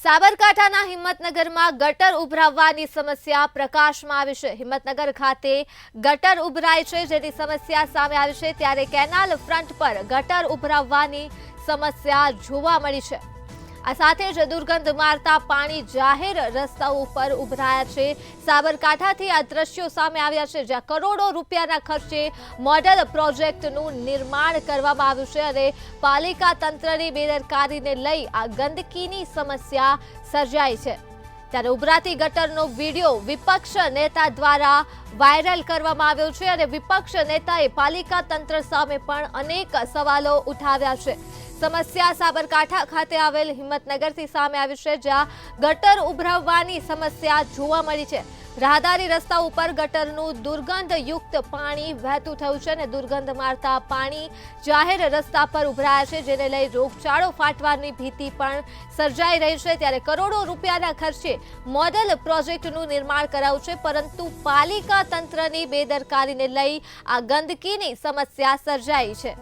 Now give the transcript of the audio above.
સાબરકાંઠાના હિંમતનગરમાં ગટર ઉભરાવવાની સમસ્યા પ્રકાશમાં આવી છે। હિંમતનગર ખાતે ગટર ઉભરાય છે, જેની સમસ્યા સામે આવી છે ત્યારે કેનાલ ફ્રન્ટ પર ગટર ઉભરાવવાની સમસ્યા જોવા મળી છે। આ સાથે જ દુર્ગંધ મારતા પાણી જાહેર રસ્તાઓ ઉપર ઉભરાયા છે। સાબરકાંઠાથી આ દ્રશ્યો સામે આવ્યા છે, જ્યાં કરોડો રૂપિયાના ખર્ચે મોડેલ પ્રોજેક્ટનું નિર્માણ કરવામાં આવ્યું છે અને પાલિકા તંત્રની બેદરકારીને લઈ આ ગંદકીની સમસ્યા સર્જાઈ છે। ત્યારે ઉભરાતી ગટરનો વિડીયો વિપક્ષ નેતા દ્વારા વાયરલ કરવામાં આવ્યો છે અને વિપક્ષ નેતાએ પાલિકા તંત્ર સામે પણ અનેક સવાલો ઉઠાવ્યા છે। સમસ્યા સાબરકાંઠા ખાતે આવેલ હિંમતનગરથી સામે આવી છે, જ્યાં ગટર ઉભરાવવાની સમસ્યા જોવા મળી છે। રાહદારી રસ્તા ઉપર ગટરનું દુર્ગંધયુક્ત પાણી વહેતું થયું છે અને દુર્ગંધ મારતા પાણી જાહેર રસ્તા પર ઉભરાયા છે, જેને લઈ રોગચાળો ફાટવાની ભીતિ પણ સર્જાઈ રહી છે। ત્યારે કરોડો રૂપિયાના ખર્ચે મોડેલ પ્રોજેક્ટનું નિર્માણ કરાયું છે, પરંતુ પાલિકા તંત્રની બેદરકારીને લઈ આ ગંદકીની સમસ્યા સર્જાઈ છે।